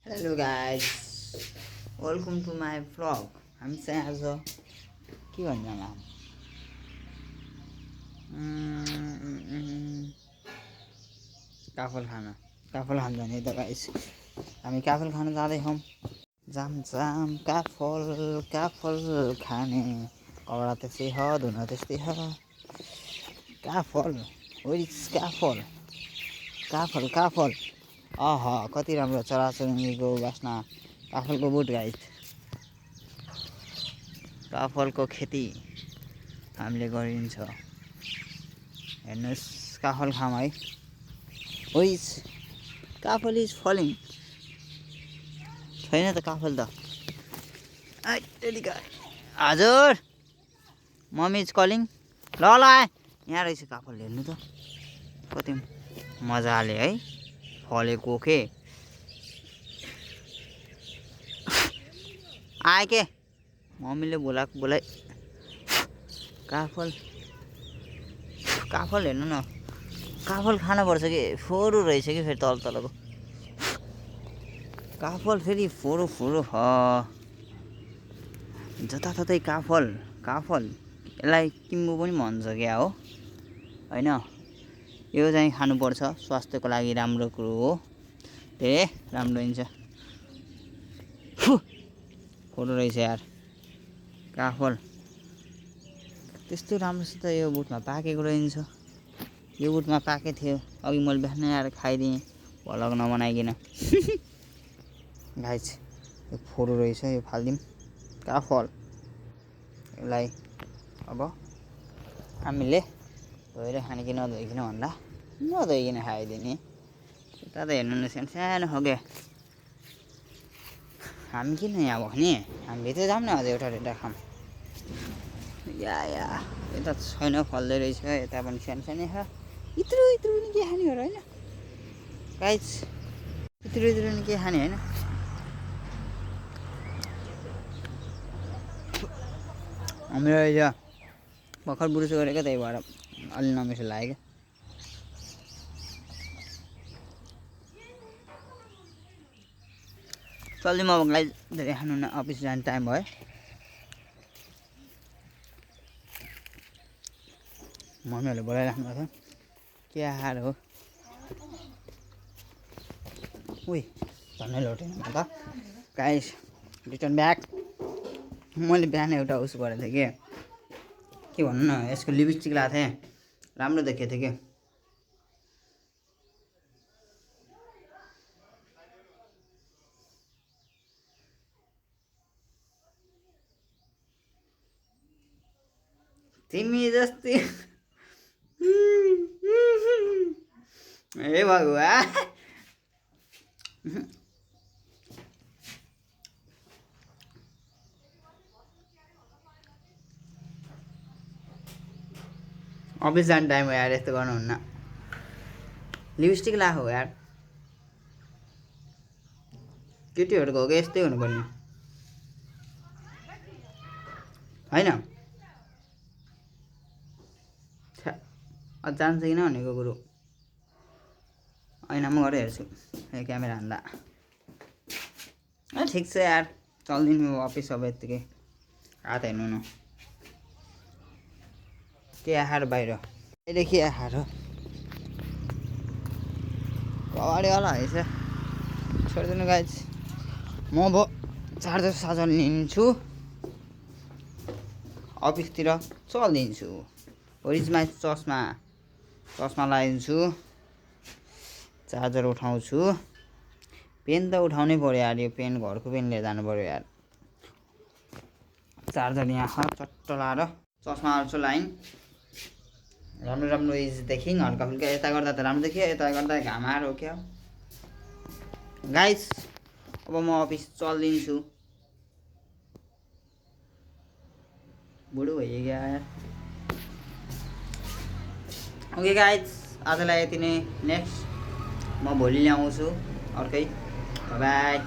Hello guys, welcome to my vlog. हामी चाहिँ आज के भन्छ नाम काफल खान जाने त गाइस। हामी काफल खान जाँदैछौँ। जाम जाम काफल खाने, कपडा त्यस्तै छ, धुन त्यस्तै छ। काफल काफल कति राम्रो चराचुरुङ्गीको बास्ना। काफलको बुट गाइस, काफलको खेती हामीले गरिन्छ। हेर्नुहोस्, काफल खाम है। ओइस काफल इज फलिङ। छैन त काफल त। हजुर, मम्मी इज कलिङ। ल यहाँ रहेछ काफल, हेर्नु त कति मजाले है फलेको के। आए के मम्मीले बोलाइ। काफल हेर्नु न, काफल खानुपर्छ कि। फोरो रहेछ कि फेरि तलको काफल, फेरि फोरो जताततै काफल। यसलाई किम्बु पनि भन्छ क्या हो होइन। यो चाहिँ खानुपर्छ, स्वास्थ्यको लागि राम्रो कुरो हो। धेरै राम्रो हुन्छ। फोटो रहेछ यार काफल। त्यस्तो राम्रोसित यो बुटमा पाकेको रहेछ। यो बुटमा पाके थियो अघि, मैले बिहानै आएर खाइदिएँ भलग नबनाइकन। गाइस, यो फोटो रहेछ, यो फालिदिउँ काफल। यसलाई अब हामीले धोएर खाने कि नधोइकन भन्दा नधोइकन खाइदिने। यता त हेर्नु न, सानो हो क्या। हामी किन यहाँ भने, हामी भित्र जाऊँ न। अझ एउटा खाऊँ। या यता छैन, फल्दै रहेछ। यता पनि सानो छ। इत्रु पनि के खाने हो र होइन गाइस। इत्रु पनि के खाने होइन। हाम्रो यो भर्खर बुरुस गरेको, त्यही भएर अलि नमिठो लाग्यो। चल्दिउँ अब गाइस, धेरै खानु न, अफिस जाने टाइम भयो। मम्मीहरूले बोलाइराख्नु भएको छ। के आहार हो? उही झन्डै लौटेन म त गाइस। Return back. मैले बिहान एउटा उस गरेको थिएँ के भन्नु न, यसको लिपस्टिक लगाएको थिएँ, राम्रो देखेको थियो कि। तिमी जस्तै ए भगवान। अफिस जाने टाइम हो यार, यस्तो गर्नुहुन्न। लिपस्टिक लगाएको हो यार। केटीहरूको हो कि यस्तै हुनुपर्ने होइन। जान्छ कि नभनेको कुरो ऐनामा गएर हेर्छु यो क्यामेरा हान्दा। ठिक छ यार, चल्दिनु अफिस अब यत्तिकै। हात हेर्नु न, के आहार बाहिर अहिले के आहार हो। कबाडीवाला रहेछ, छोडिदिनु गाइस। म अब चार्जर लिन्छु, अफिसतिर चलिदिन्छु। ओरिजमा चस्मा लगाइदिन्छु, चार्जर उठाउँछु। पेन त उठाउनै पऱ्यो यार, यो पेन घरको पेन लिएर जानु पऱ्यो यार। चार्जर यहाँ चट्ट लाएर चस्मा हाल्छु लाइन। राम्रो देखिङ, हल्का फुल्का यता गर्दा त राम्रो देखियो, यता गर्दा घाम आएर हो क्या गाइस। अब म अफिस चलिदिन्छु। बुढो भइयो क्या यार। ओके गाइस, आजलाई यति नै। नेक्स्ट म भोलि ल्याउँछु अर्कै। बाई।